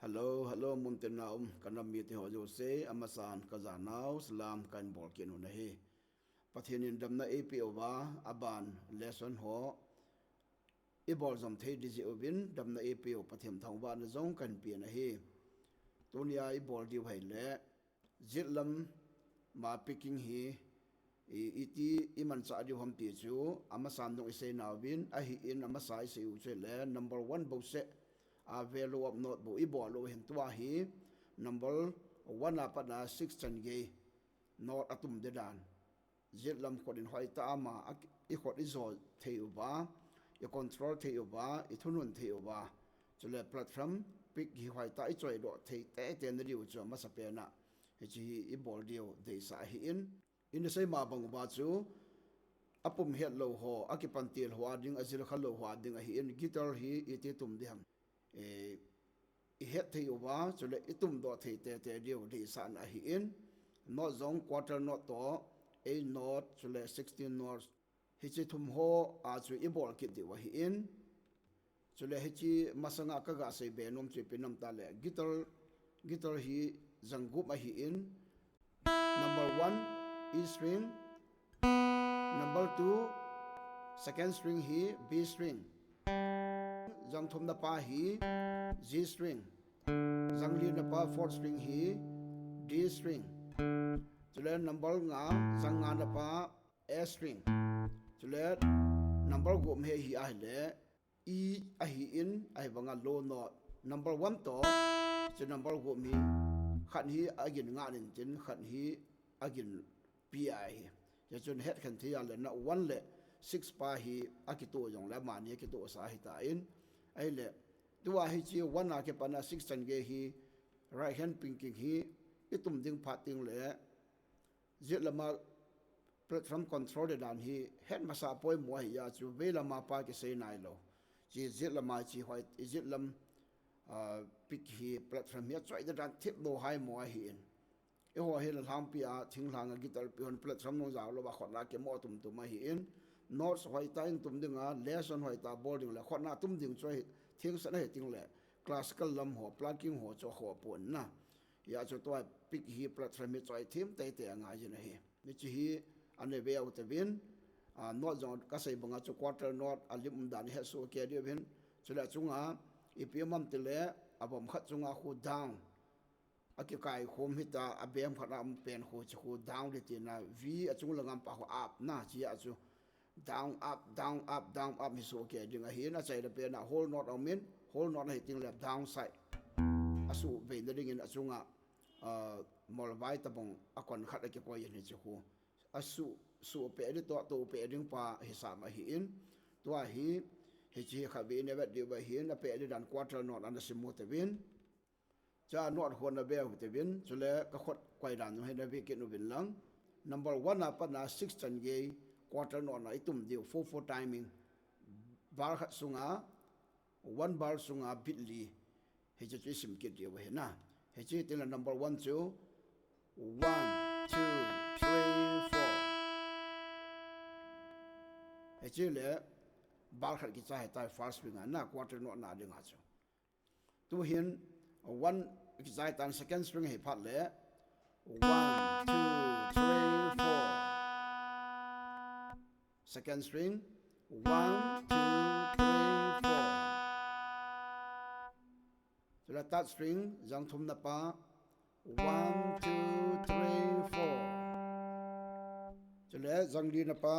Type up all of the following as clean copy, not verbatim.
Hello, muntenaum kanami ti ho jose amasan kazanau salam kan bolkin ho nahi pathinin damna APO ba aban lesson ho ibol zam thei diji obin damna APO pathim thong ba na zong kan pi nahi tunia ibol di hai le zitlam ma picking hi iti iman cha di hom ti chu amasan dong isei nawin a hi in amasai se u che le number 1 bo se a value of not bo ibo lo hin tua hi number 1 apa na 16 ge not atum de dan zitlam kodin hoi ta ama I khot izol theu ba I control theu ba I thunun theu ba chule platform pick hi hoi ta I choi do thei te te na riu chu ma sa pe na hi chi I bol dio de sa hi in the same ma bang ba chu apum het lo ho akipan til ho ding azil khalo ho ding hi in guitar hi iti tum diam I het thei uwa chule itum do thei te dio di san a hi in not zong quarter not to a not chule 16 not hi chi thum ho a chu I bol kit di wa hi in chule hi chi masanga ka ga se be nom chi pinam ta le guitar hi zangup a hi in number 1 E string number 2 second string hi B string zang thum na pa hi G string zang li na pa fourth string hi D string chule number nga zang nga na pa A string chule number gum he hi a le E a hi in ai banga low note number 1 to chu number gum hi khan hi agin nga nin chin khan hi agin pi ai ya chun het khan thi le na 1 le 6 pa hi akito jong la ma ni akito sa hi ta in ai le tua hi chi 1 a ke pana 16 ge hi right hand pinking hi itum ding phating le zitlama platform control de dan hi het masa poi mo hi ya chu ve lama pa ke sei nai lo chi zitlama chi hoi zitlam pick hi platform ya choi de dan tip lo hai mo hi in e ho he la ham pi a thing lang a guitar pi on platform no jaw lo ba khot la ke mo tum ma hi in notes hoi ta in tum dinga lesson hoi ta boarding la khot na tum ding choi thing sa nei ting le classical lam ho plugging ho cho ho pon na ya cho to pick hi platform mi choi thim te te anga ji na hi ni chi hi ane ve out vin not zon ka sei banga cho quarter not alim dan he so ke dio vin chula chunga ipm te le abom khat chunga khu down aki kai khom hita abem khana pen ho chi khu down le ti na v achung langam pa ho up na chi ya chu down up mi so ke dinga hi na chai da pe na whole not on min whole not hi ting left down side asu ve na ding in achunga mol vai ta bong akon khat ke ko yin chi hu asu su pe de to pe ding pa hisab ma hi in to hi chi kha ve ne ba de ba hi na pe de dan quarter not an simu te win cha not ho na be te win chule ka khot kwai dan no he na be ke no win lang number 1 apa na 16 ge quarter no na itum dio 4 timing bar khat sunga 1 bar sunga bitli he chi sim kit dio he na he chi tin la number 1 2 1 2 3 4 he chi le bar khat ki cha he tai first swing na quarter no na ding ha chu tu hin 1 ki cha tan second string he phat le 1 2 3 4 second string 1 2 3 4 so la third string jang thum na pa 1 2 3 4 so le jang di na pa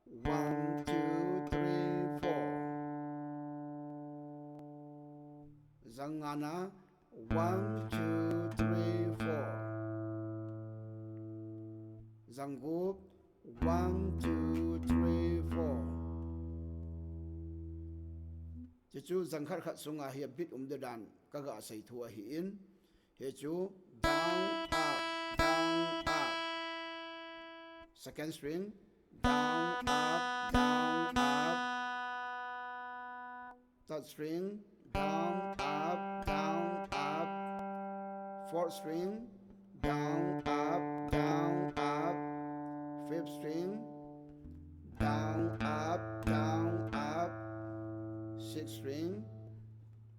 1 2 3 4 jang ngana 1 2 3 4 jang gup 1 2 3 4 che chu jang khat khat sunga hi bit de dan ka ga sei thu hi in he chu down up second string down up third string down up fourth string down up fifth string down up sixth string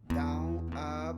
down up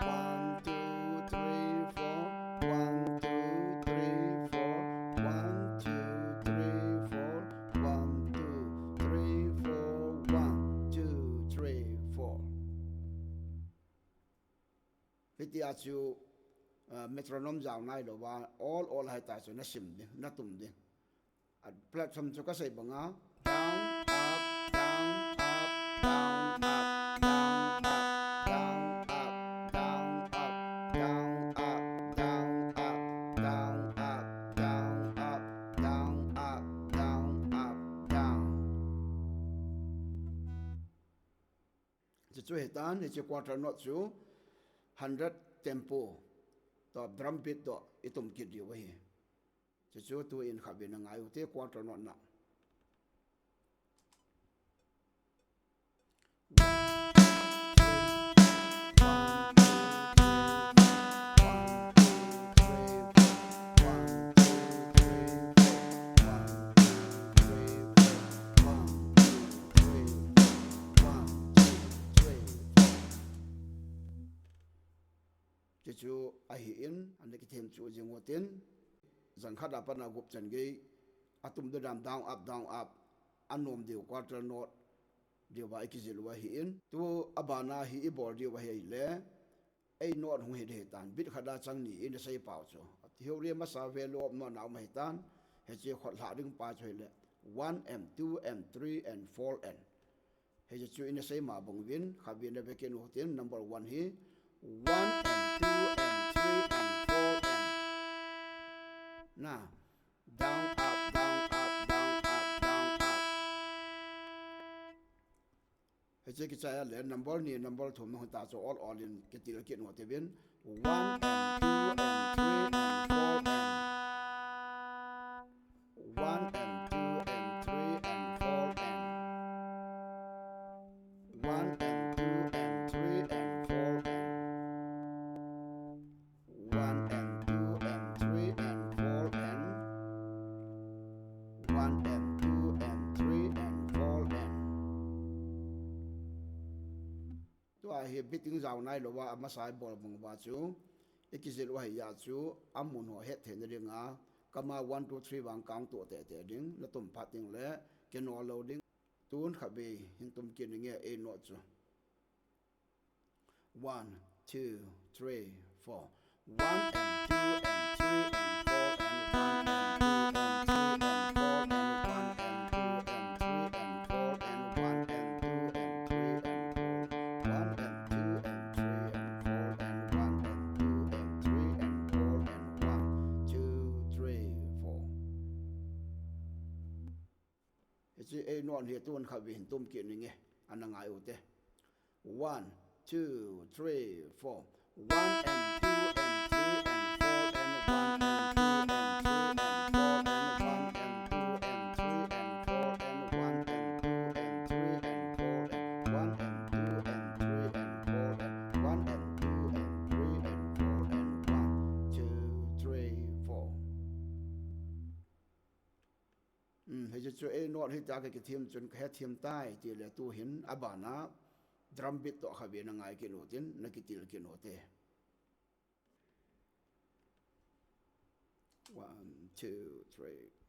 1, 2, 3, 4. 1, 2, 3, 4. 1, 2, 3, 4. 1, 2, 3, 4. 1, 2, 3, 4. Hiti achu metronome zau nai lo wa all hai ta chu na sim de na tum de platform chu ka sai banga down up down up down up down up down up down up down up down up down up down up down up down. Chu hetan ni quarter note chu 100 tempo to drum beat to itum kit di wa hi chu tu in khabe na ngai te quarter note na chu a hi in an ki them chu jingotin zang khada pa na gup chan ge atum de dam down up anom de quarter note de wa kijil wa hi in tu abana hi ibor de wa hi le ei note hu he de tan bit khada chang ni in sei pau chu theory ma sa ve lo no na mai tan he che khot la ding pa choi le 1 and 2 and 3 and 4 and he chu in sei ma bong win khabin de beken hotin number 1 hi 1 and 2 and 3 and 4 and now down up down up down up down up he che ki cha le number ni number thum no ta cho all in ke ti ke no te bin 1 and 2 and 3 and 4 and 1 and 2 and 3 and 4 and 1 and 2 and 3 and 4 and 1 and 2 and 3 and 4 and 1 and 2 and 3 and 4 and to a hi biting zau nai lo wa ma sai bol bung wa chu ikizil wa ya chu amun ho het the ne nga kama 1 2 3 wang kang to te ding na tum phating le ke no loading tun khabe hin tum kin nge e no chu 1 2 3 4 1 and 2 and 3 and 4 and 1 and 2 and 3 and 4 and 1 and 2 and 3 and 4 and 1 and 2 and 3 and 4 1 and 2 and 3 and 4 and 1 and 2 and 3 and 4 and 1 2 3 4 It's a non here to khabe hin tum kin nge anangai ute 1 2 3 4 1 and 2 and 3 and 4 and 1 and 2 and 3 and 4 and 1 and 2 and 3 and 4 and 1 and 2 and 3 and 4 and 1 and 2 and 3 and 4 and 1 and 2 and 3 and 4 and 1 2 3 4 he chu e not hi ta ke thim chun khe thim tai ti le tu hin abana drum beat to khabe na ngai ke no tin na ki til ke no te 1 2 3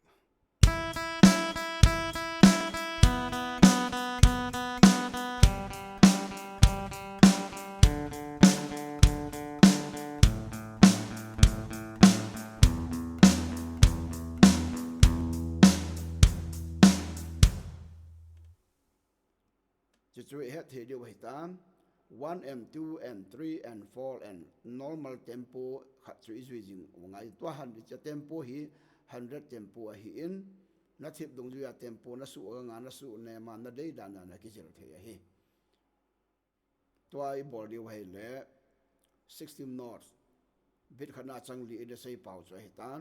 chu het the de wa tam 1 and 2 and 3 and 4 and normal tempo khat chu is using ngai to 100 cha tempo hi 100 tempo hi in na thip dong ju ya tempo na su nga na su ne ma na dei dan na ki chel the hi to ai body wa le 16 notes bit khana chang li de sei pau chu hi tan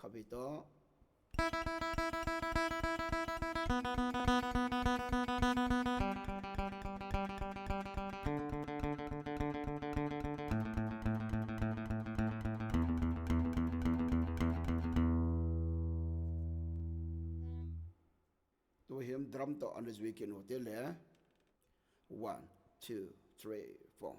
Kapito. To him drum to on this weekend hotel eh. 1, 2, 3, 4.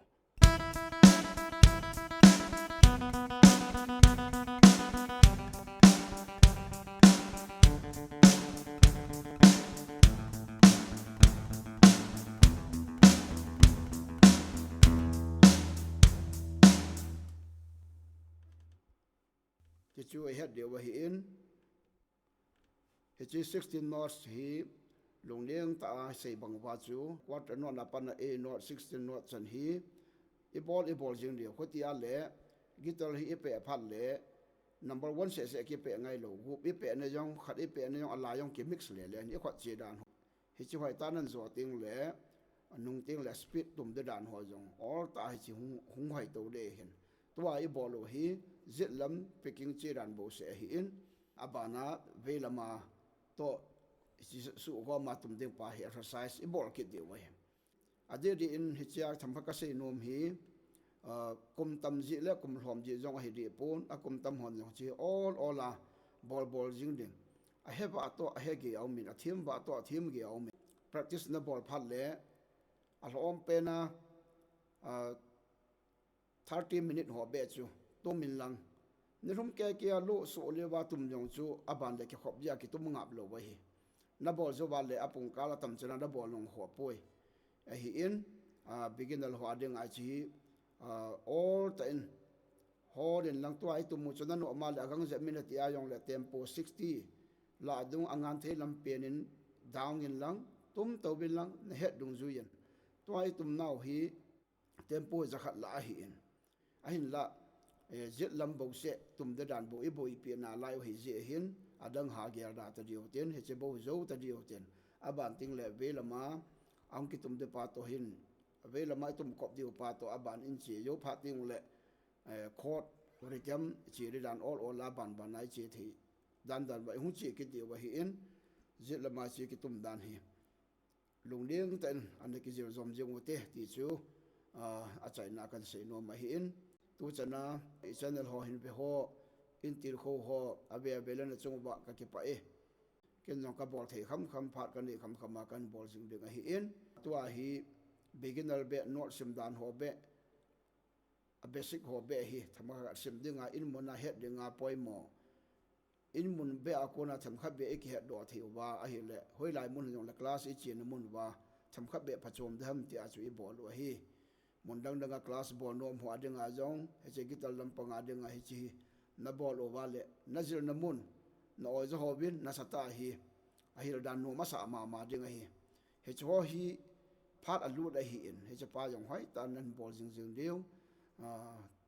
Thì chú hết điều hi in. Thì 16 knots hi lùng liêng ta xây bằng va chú quarter knot là pan a knot 16 knots chân hi ibol jing điều có tia lệ guitar hi ipe phat lệ number 1 sẽ ki ngay lo group ipe ne jong khat ipe ne jong ala jong ki mix le le ni khat che dan hi chu hai ta nan zo ting le nung ting le speed tum de dan ho jong or ta hi chi hung hai to de hen tua ibol lo hi zit lam picking che dan bo se hi in abana velama to su go ma tum ding pa hi exercise ibol ki de wa ade di in hi chia tham ka se nom hi kum tam ji le kum hlom ji jong hi di pon a kum tam hon jong chi all la ball jing ding a have a to a he ge au min a thim ba to a thim ge au min practice na ball phat le a hlom pe na 30 minute ho be chu to min lang ni rum ke kia lu so le wa tum jong chu aban le ke khop ya ki tum ngap lo wa hi na bol zo ba le apung kala tam chana da bol long ho poi a hi in beginner ho ading a chi all ta in ho den lang to ai tum mu chana no ma le agang ze minute ya yong le tempo 60 la dung angan the lam pen in down in lang tum to bin lang ne het dung zu yen to ai tum nau hi tempo za khat la hi in a hin la zit lam bo se tum de dan bo i bo i pi na lai hi je hin adang ha gya da ta dio ten he che bo zo ta dio ten aban ting le ve lama ang ki tum de pa to hin ve lama tum kop dio pa to aban in che yo pha ting le khot ri jam chi ri dan all la ban ban ai che thi dan ba hu chi ki dio wa hi in zit lama chi ki tum dan hi lung ding ten an ki zir zom jong te ti chu a chai na kan se no ma hi in tu chana channel ho hin be ho in tir kho ho ave belen chung ba ka ki pa e ken jong ka bol thei kham phat kan ni kham ma kan bol jing ding hi in tua hi beginner be not sim dan ho be a basic ho be hi thama sim dinga in mona het dinga poimo in mun be akona tham kha be ek het do thiu wa a hi le hoi lai mun jong la class i chin mun wa tham kha be phachom dham ti a chui bol wa hi mun dang danga class bol nom ho adinga jong he che gital lam panga dinga hi chi na bol o wa le na zir na mun na oi zo hobin na sata hi a hi dan no ma sa ma dinga hi he cho hi phat alu da hi in he che pa jong hoi tan nan bol jing jing deu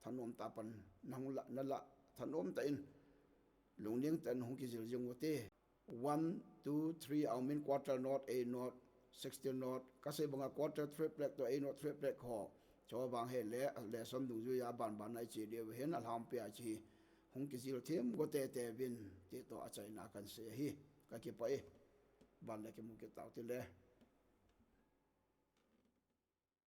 thanom ta pan nang la na la thanom ta in lung ning tan hong ki zil jing wote 1 2 3 au min quarter note a note 16 note ka se banga quarter triplet to a note triplet ho cho bang he le som du ju ya ban nai chi de hen al ham pe a chi hong ki zil them go te bin ti to a chai na kan se hi ka ki pa e ban le ki mu ki taw ti le